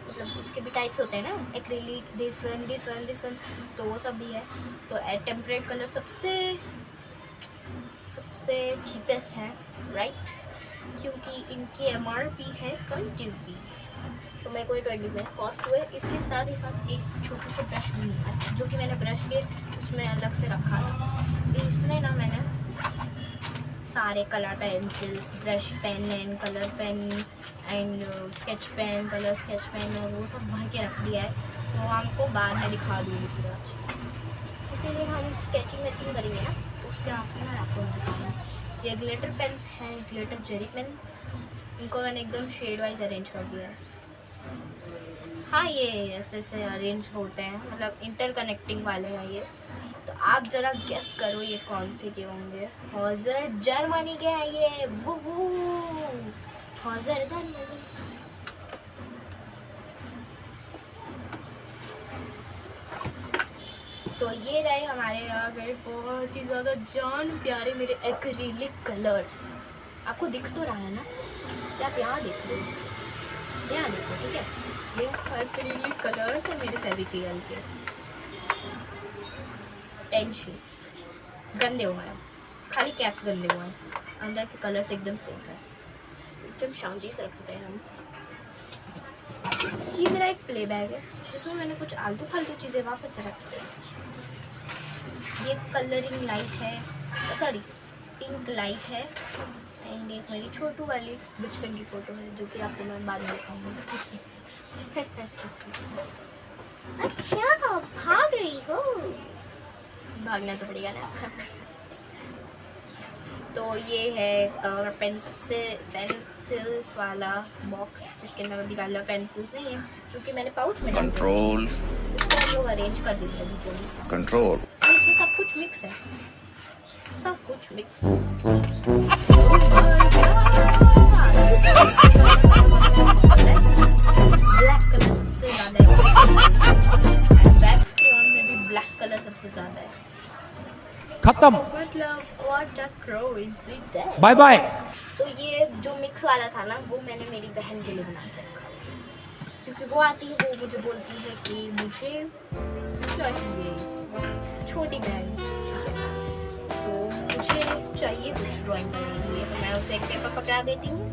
S1: मतलब उसके भी टाइप्स होते हैं ना, एक्रिलिक, दिस वन, तो वो सब भी है। तो टेम्परेट कलर सबसे चीपेस्ट है, राइट, क्योंकि इनकी MRP है 20 रुपीज़, तो मेरे को 20 में कॉस्ट हुए। इसके साथ ही साथ एक छोटी सी ब्रश भी है, जो कि मैंने ब्रश के उसमें अलग से रखा है। इसमें ना मैंने सारे colour pencils, brush pen and colour pen and sketch pen, colour sketch pen और वो सब भर के रख दिया है, तो आपको बाद में दिखा दूँगी पूरा। इसीलिए हम स्केचिंग करेंगे ना, तो उसके आपको मैं आपको दिखाऊँगी। ये ग्लिटर पेन्स हैं, ग्लिटर जेरी पेन्स, इनको मैंने एकदम शेड वाइज अरेंज कर दिया है। हाँ, ये ऐसे अरेंज होते हैं, मतलब इंटरकनेक्टिंग वाले हैं ये। तो आप जरा गेस करो ये कौन से के होंगे। हॉजर जर्मनी के हैं ये, वो हॉजर जर्मनी। तो ये रहे हमारे आ गए बहुत ही ज़्यादा जान प्यारे मेरे एक्रिलिक कलर्स। आपको दिख तो रहा है ना, क्या आप यहाँ देख लो, यहाँ देखो, ठीक है। ये एक्रिलिक कलर्स है मेरे फेविक्रिल के 10 शेड्स। गंदे हुए हैं, खाली कैप्स गंदे हुए हैं, अंदर के कलर्स एकदम सेफ है, एकदम शांति से रखते हैं हम। ये मेरा एक प्ले बैग है, जिसमें मैंने कुछ आलतू फालतू चीज़ें वापस से रखी है। ये कलरिंग लाइट है, सॉरी पिंक लाइट है, एंड एक मेरी छोटू वाली बचपन की फ़ोटो है, जो कि आपको मैं बाद में दिखाऊंगी। अच्छा, भाग रही हो, भागना तो पड़ेगा ना। तो ये है कलर पेंसिल्स वाला बॉक्स, जिसके अंदर मैं निकाल रहा पेंसिल्स नहीं है, क्योंकि मैंने पाउच में कंट्रोल लोग अरेंज कर देते हैं कंट्रोल। इसमें सब कुछ मिक्स है, सब कुछ मिक्स। ब्लैक कलर सबसे ज़्यादा है, वैक्स क्रेयॉन में भी ब्लैक कलर सबसे ज़्यादा है।
S2: खत्म,
S1: मतलब what a coincidence,
S2: bye bye.
S1: तो ये जो मिक्स वाला था ना, वो मैंने मेरी बहन के लिए बना के रखा, क्योंकि वो आती है, वो मुझे बोलती है कि मुझे चाहिए, छोटी बहन, तो मुझे चाहिए कुछ ड्राइंग करने के लिए, तो मैं उसे एक पेपर पकड़ा देती हूँ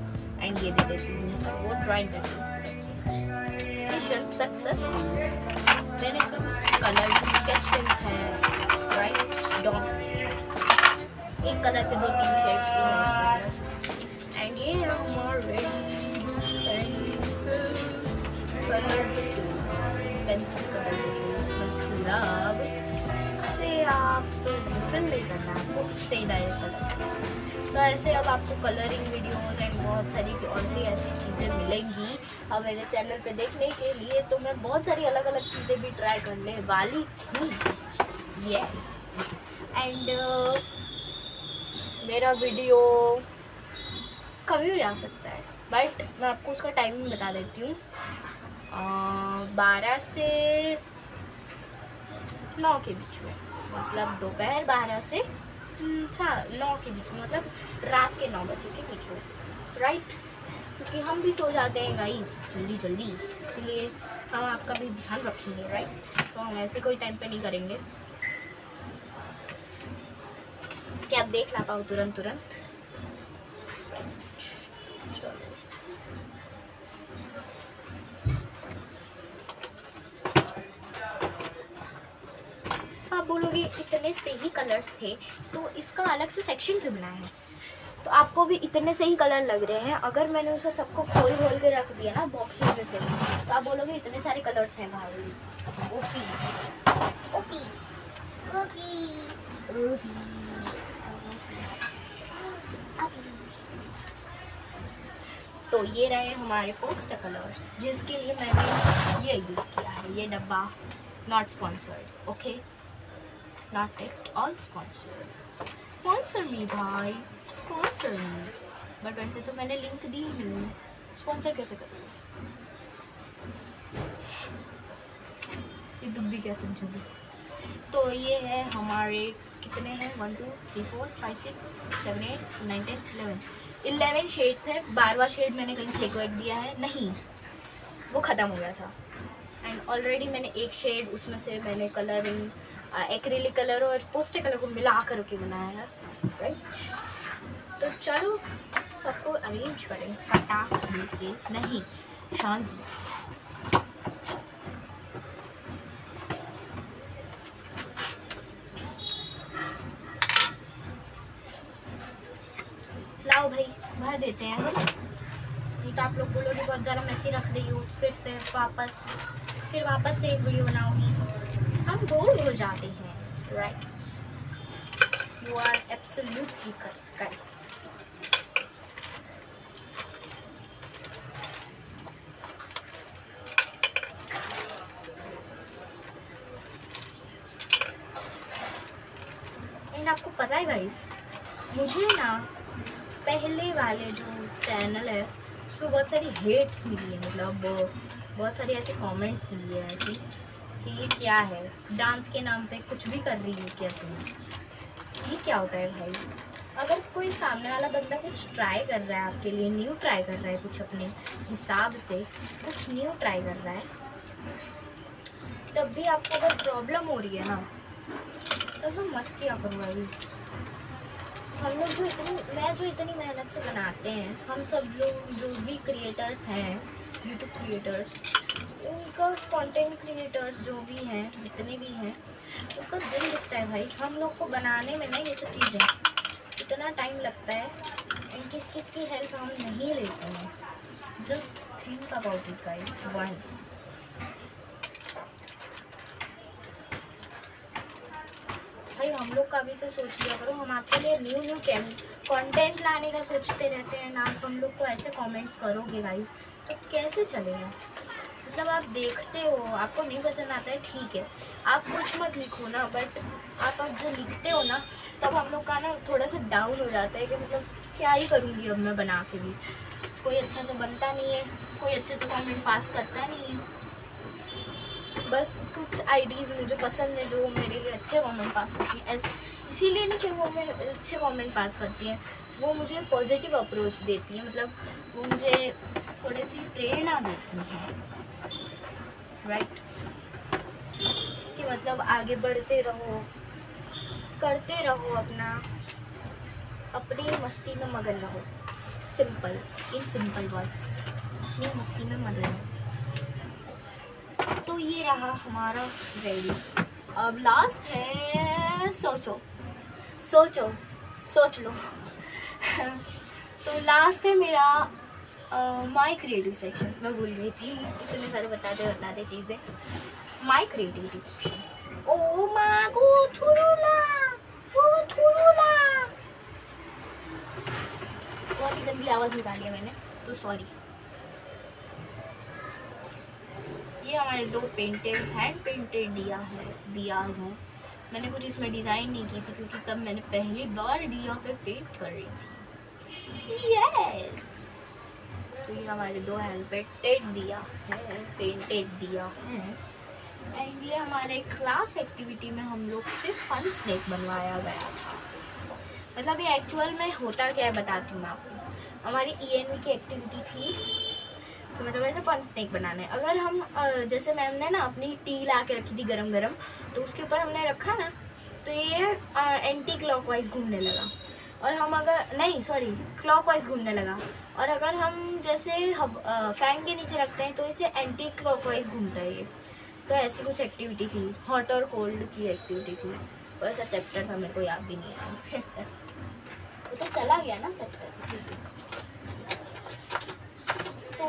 S1: एंड ये दे देती हूँ, तो वो ड्राइंग करती है। Mission successful. मैंने इसमें कुछ कलर स्केच पेन्स हैं, राइट, डॉट, एक कलर के 2-3 शेड्स भी हैं, एंड ये हमारे पेंसिल कलर पेंसिल कलर गुलाब से आप रिफिल नहीं करना, आपको इससे ही डायरेक्ट कलर। तो ऐसे अब आपको कलरिंग वीडियोस एंड बहुत सारी और सी ऐसी चीज़ें मिलेंगी अब मेरे चैनल पे देखने के लिए। तो मैं बहुत सारी अलग अलग चीज़ें भी ट्राई करने वाली हूँ। यस एंड मेरा वीडियो कभी भी आ सकता है, बट मैं आपको उसका टाइमिंग बता देती हूँ। 12 से 9 के बीच में, मतलब दोपहर 12 से 9 के बीच में, मतलब रात के 9 बजे के बीच में, राइट। क्योंकि हम भी सो जाते हैं गाइस जल्दी जल्दी, इसलिए हम आपका भी ध्यान रखेंगे, राइट। तो हम ऐसे कोई टाइम पे नहीं करेंगे कि आप देख ना पाओ तुरंत तुरंत। चलो आप बोलोगे इतने से ही कलर्स थे तो इसका अलग से सेक्शन क्यों बनाया है? तो आपको भी इतने से ही कलर लग रहे हैं, अगर मैंने उसे सबको खोल खोल के रख दिया ना बॉक्स में से, तो आप बोलोगे इतने सारे कलर्स हैं भाई। OP OP OP OP. तो ये रहे हमारे पोस्टर कलर्स, जिसके लिए मैंने ये यूज़ किया है। ये डब्बा not sponsored, okay, not at all sponsored. Sponsor me भाई, स्पॉन्सर मी। बट वैसे तो मैंने लिंक दी नहीं, स्पॉन्सर कैसे करूँ? ये तुम भी क्या समझोगे? तो ये है हमारे कितने हैं, 1 2 3 4 5 6 7 8 9 10 11 शेड्स है। 12वां शेड मैंने कहीं फेंक दिया है, नहीं वो ख़त्म हो गया था। एंड ऑलरेडी मैंने एक शेड उसमें से मैंने कलरिंग एक्रिलिक कलर और पोस्टर कलर को मिला कर के बनाया है, राइट। तो चलो सबको अरेंज करें फटाक लेके, नहीं शांति। लाओ भाई भर देते हैं, नहीं तो आप लोग बोलोगे बहुत ज़्यादा मैसी रख रही हो, फिर वापस से एक वीडियो बनाओगी, हम बोर हो जाते हैं, right. You are absolutely correct guys. And आपको पता है गाइस, मुझे ना पहले वाले जो चैनल है उस पर बहुत सारी हेट्स मिली है, मतलब बहुत सारी ऐसे कमेंट्स मिली है ऐसी कि ये क्या है, डांस के नाम पे कुछ भी कर रही है क्या तुम? ये क्या होता है भाई? अगर कोई सामने वाला बंदा कुछ ट्राई कर रहा है आपके लिए, न्यू ट्राई कर रहा है, कुछ अपने हिसाब से कुछ न्यू ट्राई कर रहा है, तब भी आपको अगर प्रॉब्लम हो रही है ना, तो ऐसा मत किया करो भाई। हम लोग जो इतनी मेहनत से बनाते हैं, हम सब लोग जो भी क्रिएटर्स हैं, यूट्यूब क्रिएटर्स, उनका कंटेंट क्रिएटर्स जो भी हैं, जितने भी हैं, उनका दिल लगता है भाई। हम लोग को बनाने में ना ये सब चीज़ें इतना टाइम लगता है, एंड किस की हेल्प हम नहीं लेते हैं। Just think about it guys once. भाई हम लोग का भी तो सोच लिया करो, हम आपके लिए न्यू कंटेंट लाने का सोचते रहते हैं ना, आप हम लोग को ऐसे कमेंट्स करोगे गाइस तो कैसे चलेगा? मतलब आप देखते हो, आपको नहीं पसंद आता है, ठीक है, आप कुछ मत लिखो ना, बट आप अब जो लिखते हो ना, तब हम लोग का ना थोड़ा सा डाउन हो जाता है कि मतलब क्या ही करूँगी अब मैं बना के भी, कोई अच्छा तो बनता नहीं है, कोई अच्छे तो कमेंट पास करता नहीं है। बस कुछ आईडीज़ मुझे पसंद है जो मेरे लिए अच्छे कमेंट पास करती हैं, इसीलिए नहीं कि वो मेरे अच्छे कमेंट पास करती हैं, वो मुझे पॉजिटिव अप्रोच देती है, मतलब वो मुझे थोड़ी सी प्रेरणा देती है, राइट। कि मतलब आगे बढ़ते रहो, करते रहो, अपनी मस्ती में मगन रहो, सिंपल, इन सिंपल वर्ड्स, अपनी मस्ती में मगन रहो। तो ये रहा हमारा रेडी। अब लास्ट है सोच लो तो लास्ट है मेरा माई क्रिएटिव सेक्शन। मैं भूल गई थी, इतने सारे बताते चीज़ें। My creativity section. ओ माँ को थुरुला, वो थुरुला। बहुत ही गंदी आवाज़ निकाली है मैंने, तो सॉरी। ये हमारे 2 पेंटेड, हैंड पेंटेड दियाज हैं। मैंने कुछ इसमें डिज़ाइन नहीं की थी क्योंकि तब मैंने पहली बार दिया पे पेंट कर रही थी। यस, तो ये हमारे 2 हैंड पेंटेड दिया है, पेंटेड दिया है। एंड ये हमारे क्लास एक्टिविटी में हम लोग से फन स्नेक बनवाया गया था। मतलब ये एक्चुअल में होता क्या है बताती हूँ मैं आपको। हमारी ENV की एक्टिविटी थी, तो मतलब ऐसे फन स्नेक बनाना है। अगर हम जैसे मैम ने ना अपनी टी ला के रखी थी गरम गरम, तो उसके ऊपर हमने रखा ना, तो ये एंटी क्लॉकवाइज घूमने लगा। और हम अगर नहीं सॉरी क्लॉकवाइज घूमने लगा। और अगर हम जैसे फैन के नीचे रखते हैं तो इसे एंटी क्लॉकवाइज घूमता है ये। तो ऐसी कुछ एक्टिविटी थी, हॉट और कोल्ड की एक्टिविटी थी। तो ऐसा चैप्टर था, मेरे को याद भी नहीं है। वो तो चला गया ना चैप्टर। तो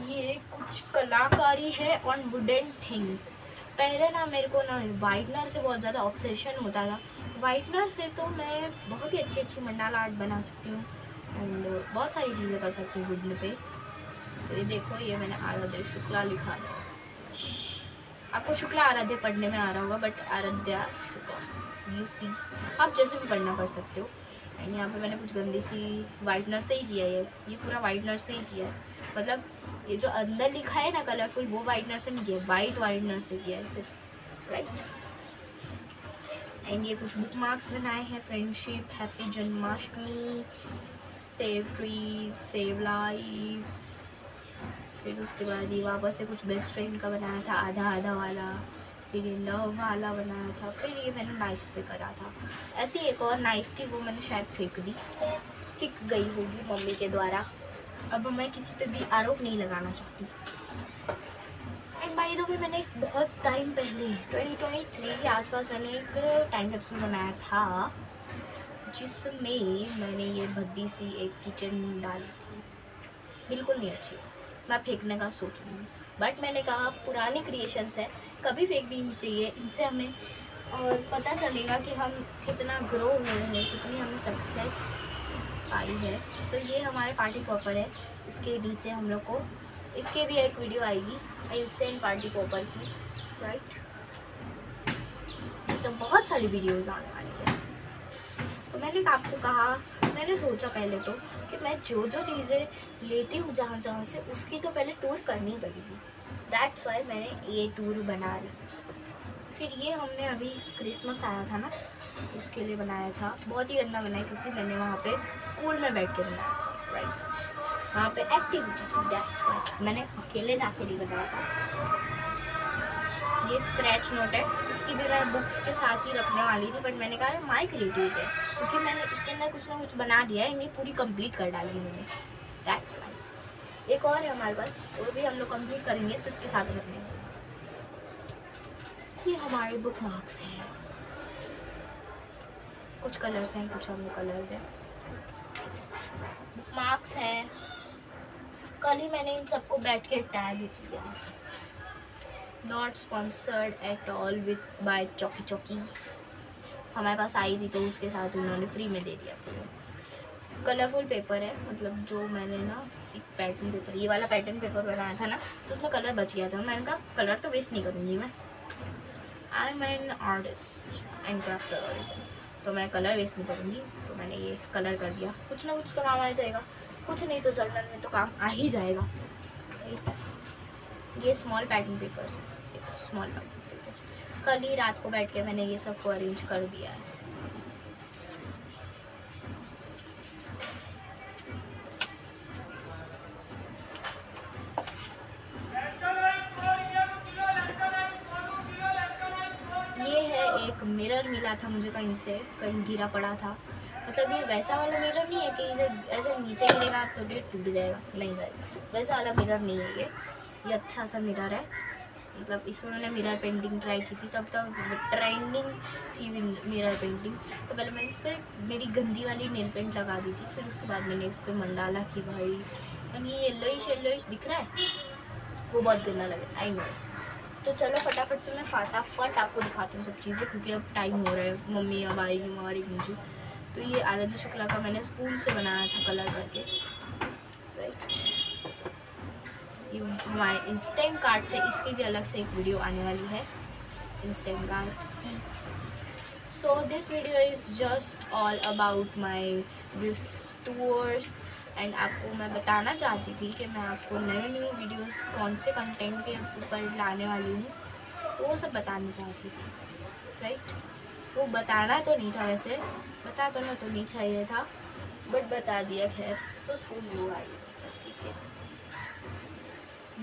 S1: ये कुछ कलाकारी है ऑन वुडन थिंग्स। पहले ना मेरे को ना वाइटनर से बहुत ज़्यादा ऑब्सेशन होता था। वाइटनर से तो मैं बहुत ही अच्छी अच्छी मंडाला आर्ट बना सकती हूँ एंड बहुत सारी चीज़ें कर सकती हूँ वुडन पे। तो ये देखो, ये मैंने आराध्य शुक्ला लिखा है। आपको शुक्ला आराध्य पढ़ने में आ रहा होगा, but Aaradhya Shukla you see, आप जैसे भी पढ़ना पढ़ सकते हो। एंड यहाँ पे मैंने कुछ गंदी सी वाइटनर से ही किया है। ये पूरा वाइटनर से ही किया है। मतलब ये जो अंदर लिखा है ना कलरफुल, वो वाइटनर से नहीं किया, वाइट वाइटनर से किया है सिर्फ, राइट। एंड ये कुछ बुक मार्क्स बनाए हैं। Friendship, happy Janmashtami, save trees, save lives. फिर उसके बाद ये वापस से कुछ बेस्ट फ्रेंड का बनाया था, आधा आधा वाला। फिर ये लव वाला बनाया था। फिर ये मैंने नाइफ पे करा था। ऐसी एक और नाइफ थी, वो मैंने शायद फेंक गई होगी मम्मी के द्वारा। अब मैं किसी पे भी आरोप नहीं लगाना चाहती। एंड बाय द वे मैंने बहुत टाइम पहले 2023 के आसपास मैंने एक टाइम कैप्सूल बनाया था, जिसमें मैंने ये भद्दी सी एक किचन डाली थी। बिल्कुल नहीं अच्छी, मैं फेंकने का सोच रही हूँ। बट मैंने कहा पुरानी क्रिएशंस है, कभी फेंक नहीं चाहिए। इनसे हमें और पता चलेगा कि हम कितना ग्रो हुए हैं, कितनी हमें सक्सेस आई है। तो ये हमारे पार्टी पॉपर है। इसके नीचे हम लोग को इसके भी एक वीडियो आएगी इंस्टेंट पार्टी पॉपर की, राइट। तो बहुत सारी वीडियोस आने वाली है। तो मैंने आपको कहा, मैंने सोचा पहले तो कि मैं जो जो चीज़ें लेती हूँ जहाँ जहाँ से, उसकी तो पहले टूर करनी पड़ेगी। दैट्स वाई मैंने ये टूर बना ली। फिर ये हमने अभी क्रिसमस आया था ना, उसके लिए बनाया था। बहुत ही गंदा बनाया क्योंकि मैंने वहाँ पे स्कूल में बैठ के बनाया था, राइट। वहाँ पे एक्टिविटी थी, दैट्स वाई मैंने अकेले जाके नहीं बनाया था। ये स्क्रैच नोट है, इसकी भी मैं बुक्स के साथ ही रखने वाली थी, बट मैंने कहा माई क्रिएटिविटी है क्योंकि मैंने इसके अंदर कुछ ना कुछ बना दिया है, इन्हें पूरी कंप्लीट कर डाली मैंने, दैट्स वाई। एक और है हमारे पास, वो भी हम लोग कंप्लीट करेंगे तो इसके साथ रखने। ये हमारे बुक मार्क्स हैं, कुछ कलर्स हैं, कुछ हम कलर्स हैं। बुक मार्क्स हैं। कल ही मैंने इन सबको बैठ के टैग किया। Not sponsored at all with by चौकी चौकी। हमारे पास आई थी तो उसके साथ उन्होंने फ्री में दे दिया था। कलरफुल पेपर है, मतलब जो मैंने ना एक पैटर्न पेपर, ये वाला पैटर्न पेपर बनाया था ना, तो उसमें कलर बच गया था। मैंने कहा कलर तो वेस्ट नहीं करूँगी मैं, I am an artist and craft artist, तो मैं कलर वेस्ट नहीं करूँगी। तो मैंने ये कलर कर दिया, कुछ ना कुछ तो काम आ जाएगा, कुछ नहीं तो जर्नल में तो काम आ ही जाएगा। ये स्मॉल पैटर्न पेपर्स हैं, स्मॉल पैटर्न पेपर। कल ही रात को बैठ के मैंने ये सबको अरेंज कर दिया है। ये है एक मिरर मिला था मुझे कहीं से, कहीं गिरा पड़ा था। मतलब ये वैसा वाला मिरर नहीं है कि इधर ऐसे नीचे गिरेगा तो ये टूट जाएगा, नहीं जाएगा, वैसा वाला मिरर नहीं है ये अच्छा सा मिरर है। मतलब इसमें मैंने मिरर पेंटिंग ट्राई की थी, तब तक ट्रेंडिंग थी मिरर पेंटिंग। तो पहले मैंने इस पर मेरी गंदी वाली नेल पेंट लगा दी थी, फिर उसके बाद मैंने इस पर मंडाला की भाई। यानी ये येलोइश दिख रहा है, वो बहुत गंदा लगे, आई नो। तो चलो फटाफट से मैं फटाफट आपको दिखाती हूँ सब चीज़ें, क्योंकि अब टाइम हो रहा है, मम्मी अब आएगी मारेगी मुझे। तो ये आराध्य शुक्ला का मैंने स्पून से बनाया था कलर करके, राइट। ये हमारे इंस्टेंट कार्ड से, इसकी भी अलग से एक वीडियो आने वाली है इंस्टेंट कार्ड्स की। So this video is just all about my this tours. And आपको मैं बताना चाहती थी कि मैं आपको न्यू वीडियोस कौन से कंटेंट के ऊपर लाने वाली हूँ, वो सब बताना चाहती थी, राइट। वो बताना तो नहीं था, वैसे बता तो नहीं चाहिए था, बट बता दिया, खैर। तो सुन लो गाइस, ठीक है।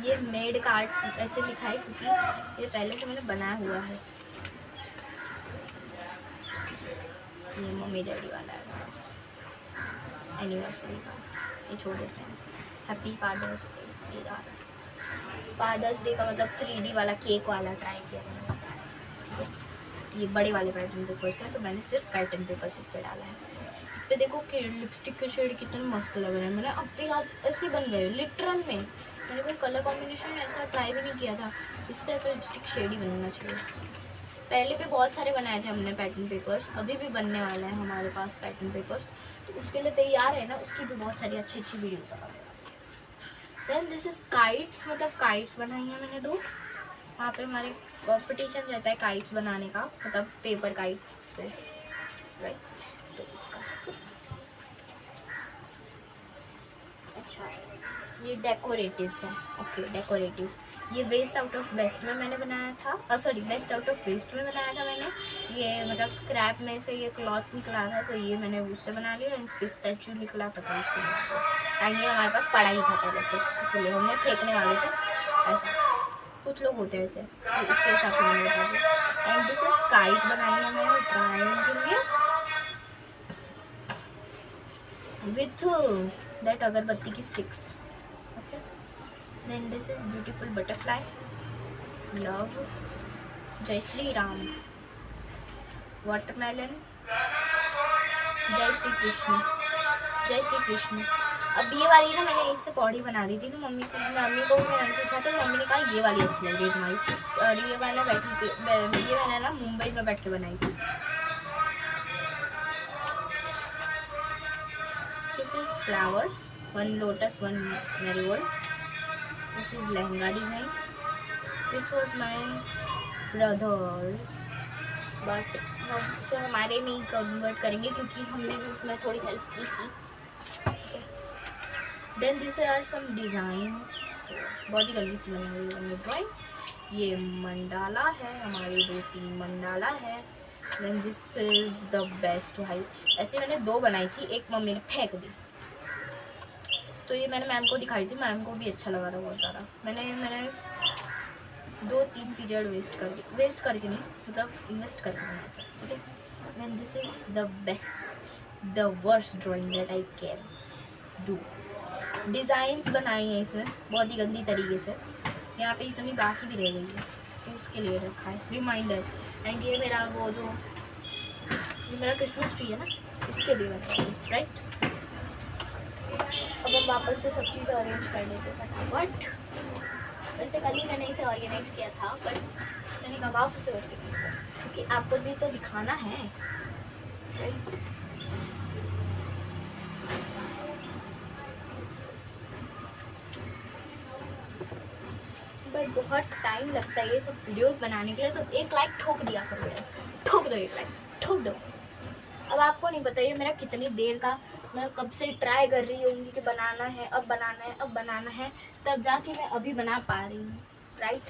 S1: ये मेड कार्ड्स ऐसे लिखा है क्योंकि ये पहले से मैंने बनाया हुआ है। ये मम्मी डैडी वाला है, एनिवर्सरी का, ये छोड़ देते हैं। Happy Father's Day, Father's Day का मतलब 3D वाला केक वाला ट्राई किया मैंने। ये बड़े वाले पैटर्न पेपर्स हैं, तो मैंने सिर्फ पैटर्न पेपर्स इस पर डाला है। इस पर देखो कि लिपस्टिक के शेड कितने मस्त लग रहे हैं। मैंने अपने आप ऐसे बन गए लिटरल में। मैंने कोई कलर कॉम्बिनेशन ऐसा ट्राई भी नहीं किया था, इससे ऐसा लिपस्टिक शेड ही बनना चाहिए। पहले भी बहुत सारे बनाए थे हमने पैटर्न पेपर्स, अभी भी बनने वाला है हमारे पास पैटर्न पेपर्स, तो उसके लिए तैयार है ना, उसकी भी बहुत सारी अच्छी वीडियोस आ गई। देन दिस इज काइट्स, मतलब काइट्स बनाई है मैंने 2। वहाँ पे हमारे कंपटीशन रहता है काइट्स बनाने का, मतलब पेपर काइट्स से, राइट। तो उसका अच्छा, ये डेकोरेटिव्स हैं, ओके डेकोरेटिव्स। ये वेस्ट आउट ऑफ बेस्ट में मैंने बनाया था, sorry best out of waste में बनाया था मैंने। ये मतलब स्क्रैप में से ये क्लॉथ निकला था, तो ये मैंने उससे बना लिया। एंड पिस्ताचियो निकला था, तो उससे टाइम ये हमारे पास पड़ा ही था पहले से, इसलिए हमने फेंकने वाले थे। ऐसा कुछ लोग होते हैं ऐसे, तो उसके हिसाब से मैंने बता दिया। एंड दिस इज काइट बनाई है मैंने ट्राई विथ दैट अगरबत्ती की sticks, okay. Then this is beautiful butterfly, love, जय श्री राम, वाटरमेलन, जय श्री कृष्ण, जय श्री कृष्ण। अब ये वाली ना मैंने इससे पौड़ी बना दी थी, तो मम्मी को मैंने पूछा, तो मम्मी ने कहा ये वाली अच्छी लग रही है तुम्हारी, और ये मैंने ना मुंबई में बैठ के बनाई थी। This is flowers, 1 lotus 1 marigold. This is lehenga design. This was my brothers, but हम उसे हमारे में ही कन्वर्ट करेंगे क्योंकि हमने भी उसमें थोड़ी हेल्प की थी। Then this are some design, बहुत ही गंदी सी बनी हुई है ड्राइंग। ये मंडाला है, हमारे 2-3 मंडाला है। Then this is the best भाई। ऐसे मैंने 2 बनाई थी, एक मम्मी ने फेंक दी, तो ये मैंने मैम को दिखाई थी, मैम को भी अच्छा लगा था बहुत ज़्यादा। मैंने 2-3 पीरियड वेस्ट करके नहीं, मतलब इन्वेस्ट करके बनाया था, okay. Then this is the best, the worst drawing that I can do. Designs बनाई हैं इसमें बहुत ही गंदी तरीके से, यहाँ पे इतनी बाकी भी रह गई है, तो उसके लिए रखा है रिमाइंडर। एंड ये मेरा वो जो मेरा क्रिसमस ट्री है ना, इसके लिए बनाया है, राइट। अब हम वापस से सब चीज़ अरेंज कर लेते हैं फटाफट। वैसे कल ही मैंने इसे ऑर्गेनाइज किया था, बट मैंने कहा वापस से ऑर्गेनाइज कर, क्योंकि आपको भी तो दिखाना है, राइट। बट बहुत टाइम लगता है ये सब वीडियोस बनाने के लिए, तो एक लाइक ठोक दिया करो यार, ठोक दो, एक लाइक ठोक दो। अब आपको नहीं बताइए मेरा कितनी देर का, मैं कब से ट्राई कर रही होंगी कि बनाना है, अब बनाना है, अब बनाना है, तब जाके मैं अभी बना पा रही हूँ, right.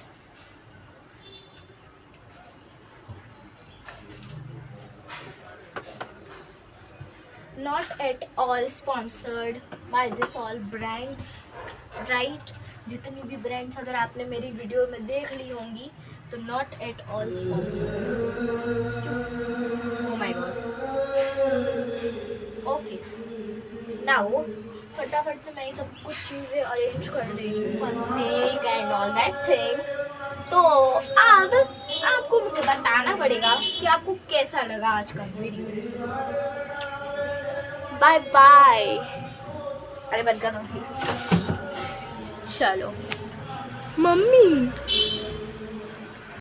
S1: Not at all sponsored by this all brands, right. जितनी भी ब्रांड्स अगर आपने मेरी वीडियो में देख ली होंगी, तो not at all sponsored. Oh my God, okay. Now फटाफट से मैं सब कुछ चीज़ें अरेंज कर रही हूँ, fun snake and all that things. तो अब आपको मुझे बताना पड़ेगा कि आपको कैसा लगा आज का वीडियो। Bye bye. अरे बंद कर दो। चलो मम्मी